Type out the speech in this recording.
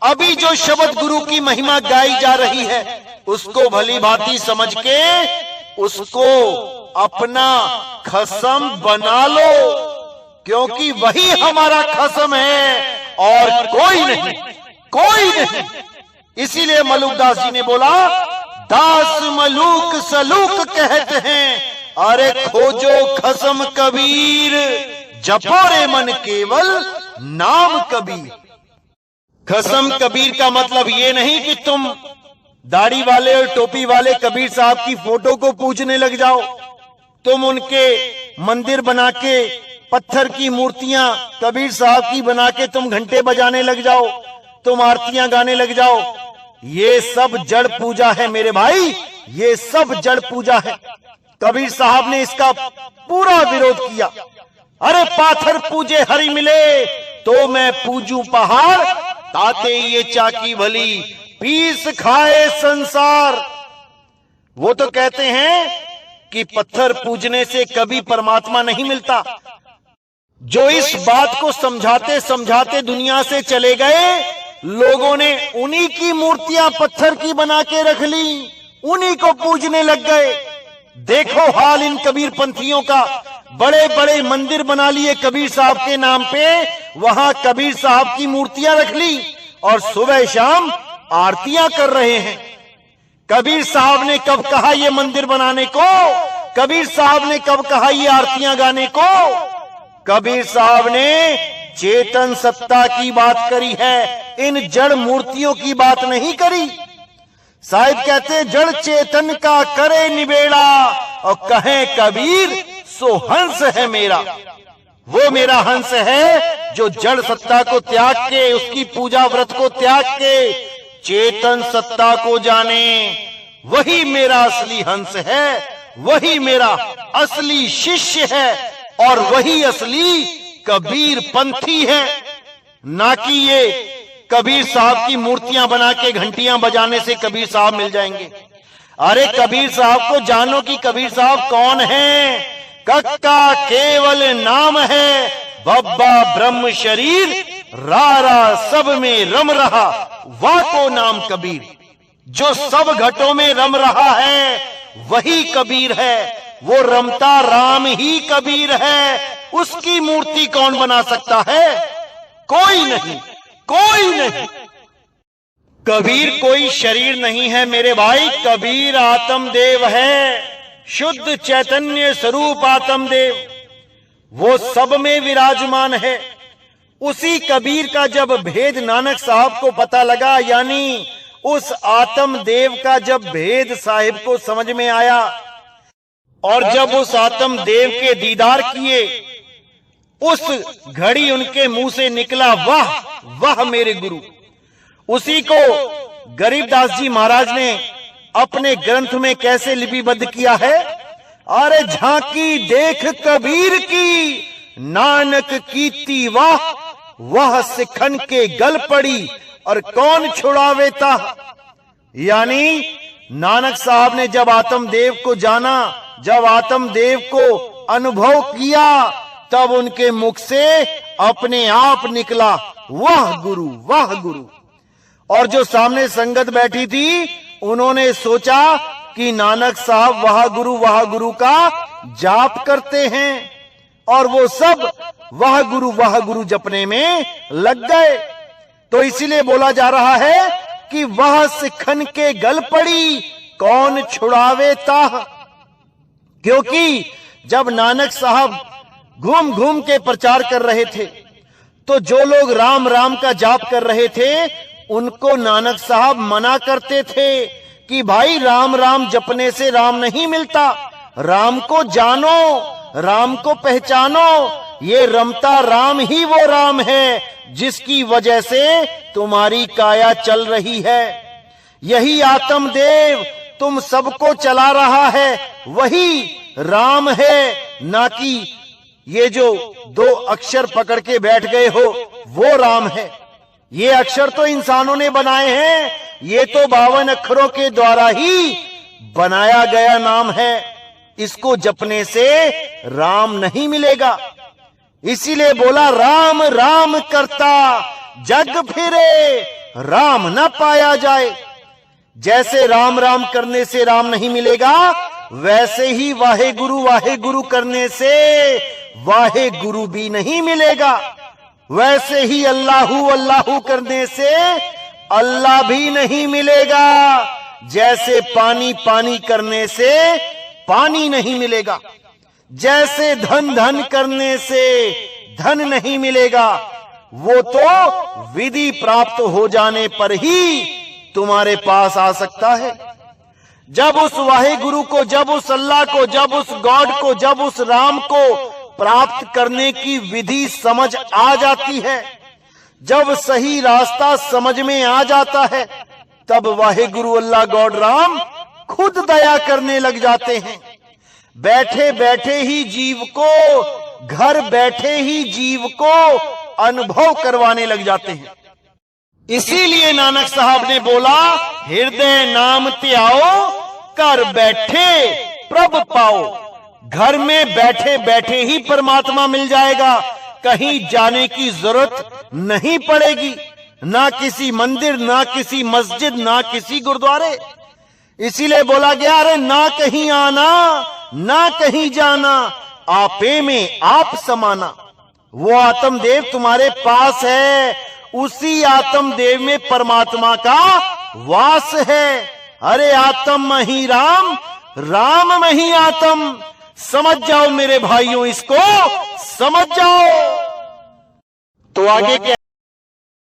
अभी जो शब्द गुरु की महिमा गाई जा रही है उसको भली भांति समझ के उसको अपना खसम बना लो, क्योंकि वही हमारा खसम है और कोई नहीं, कोई नहीं। इसीलिए मलुकदास जी ने बोला, दास मलूक सलूक कहते हैं, अरे खोजो खसम कबीर, जपो रे मन केवल नाम कबीर। खसम कबीर का मतलब ये नहीं कि तुम दाढ़ी वाले और टोपी वाले कबीर साहब की फोटो को पूजने लग जाओ, तुम उनके मंदिर बना के पत्थर की मूर्तियां कबीर साहब की बना के तुम घंटे बजाने लग जाओ, तुम आरतियां गाने लग जाओ। ये सब जड़ पूजा है मेरे भाई, ये सब जड़ पूजा है। कबीर साहब ने इसका पूरा विरोध किया। अरे पाथर पूजे हरि मिले तो मैं पूजू पहाड़, ताते ये चाकी भली पीस खाए संसार। वो तो कहते हैं कि पत्थर पूजने से कभी परमात्मा नहीं मिलता। जो इस बात को समझाते समझाते दुनिया से चले गए, लोगों ने उन्हीं की मूर्तियां पत्थर की बना के रख ली, उन्हीं को पूजने लग गए। देखो हाल इन कबीर पंथियों का, बड़े बड़े मंदिर बना लिए कबीर साहब के नाम पे, वहां कबीर साहब की मूर्तियां रख ली और सुबह शाम आरतियां कर रहे हैं। कबीर साहब ने कब कहा ये मंदिर बनाने को? कबीर साहब ने कब कहा ये आरतियां गाने को? कबीर साहब ने चेतन सत्ता की बात करी है, इन जड़ मूर्तियों की बात नहीं करी। शायद कहते जड़ चेतन का करे निबेड़ा, और कहे कबीर सो हंस है मेरा। वो मेरा हंस है जो जड़ सत्ता को त्याग के, उसकी पूजा व्रत को त्याग के चेतन सत्ता को जाने। वही मेरा असली हंस है, वही मेरा असली शिष्य है, और वही असली कबीर पंथी है। ना कि ये कबीर साहब की मूर्तियां बना के घंटियां बजाने से कबीर साहब मिल जाएंगे। अरे कबीर साहब को जानो कि कबीर साहब कौन है। कक्का केवल नाम है, बब्बा ब्रह्म शरीर, रारा सब में रम रहा, वाह को नाम कबीर। जो सब घटों में रम रहा है वही कबीर है, वो रमता राम ही कबीर है। उसकी मूर्ति कौन बना सकता है? कोई नहीं, कोई नहीं। कबीर कोई शरीर नहीं है मेरे भाई, कबीर आत्मदेव है, शुद्ध चैतन्य स्वरूप आत्मदेव, वो सब में विराजमान है। उसी कबीर का जब भेद नानक साहब को पता लगा, यानी उस आत्मदेव का जब भेद साहिब को समझ में आया, और जब उस आत्मदेव के दीदार किए, उस घड़ी उनके मुंह से निकला वाह वाह मेरे गुरु। उसी को गरीबदास जी महाराज ने अपने ग्रंथ में कैसे लिपिबद्ध किया है। अरे झांकी देख कबीर की, नानक कीती वाह, वह सिखन के गल पड़ी और कौन छुड़ावेता। यानी नानक साहब ने जब आत्मदेव को जाना, जब आत्मदेव को अनुभव किया, तब उनके मुख से अपने आप निकला वाह गुरु, वाह गुरु। और जो सामने संगत बैठी थी, उन्होंने सोचा कि नानक साहब वाह गुरु का जाप करते हैं, और वो सब वाह गुरु जपने में लग गए। तो इसीलिए बोला जा रहा है कि वह सिखन के गल पड़ी, कौन छुड़ावे ताह। क्योंकि जब नानक साहब घूम घूम के प्रचार कर रहे थे, तो जो लोग राम राम का जाप कर रहे थे, उनको नानक साहब मना करते थे कि भाई राम राम जपने से राम नहीं मिलता, राम को जानो, राम को पहचानो, ये रमता राम ही वो राम है जिसकी वजह से तुम्हारी काया चल रही है। यही आत्मदेव तुम सबको चला रहा है, वही राम है, ना कि ये जो दो अक्षर पकड़ के बैठ गए हो वो राम है। ये अक्षर तो इंसानों ने बनाए हैं, ये तो 52 अक्षरों के द्वारा ही बनाया गया नाम है। इसको जपने से राम नहीं मिलेगा। इसीलिए बोला राम राम करता, जग फिरे राम न पाया जाए। जैसे राम राम करने से राम नहीं मिलेगा, वैसे ही वाहे गुरु करने से वाहे गुरु भी नहीं मिलेगा। वैसे ही अल्लाहू अल्लाहू करने से अल्लाह भी नहीं मिलेगा। जैसे पानी पानी करने से पानी नहीं मिलेगा, जैसे धन धन करने से धन नहीं मिलेगा। वो तो विधि प्राप्त हो जाने पर ही तुम्हारे पास आ सकता है। जब उस वाहे गुरु को, जब उस अल्लाह को, जब उस गॉड को, जब उस राम को प्राप्त करने की विधि समझ आ जाती है, जब सही रास्ता समझ में आ जाता है, तब वाहे गुरु अल्लाह गॉड राम खुद दया करने लग जाते हैं। बैठे बैठे ही जीव को, घर बैठे ही जीव को अनुभव करवाने लग जाते हैं। इसीलिए नानक साहब ने बोला, हृदय नाम त्याओ कर बैठे प्रभ पाओ। घर में बैठे बैठे ही परमात्मा मिल जाएगा, कहीं जाने की जरूरत नहीं पड़ेगी, ना किसी मंदिर, ना किसी मस्जिद, ना किसी गुरुद्वारे। इसीलिए बोला गया, अरे ना कहीं आना ना कहीं जाना, आपे में आप समाना। वो आत्मदेव तुम्हारे पास है, उसी आत्मदेव में परमात्मा का वास है। अरे आत्म मही राम, राम मही आत्म। समझ जाओ मेरे भाइयों, इसको समझ जाओ। तो आगे क्या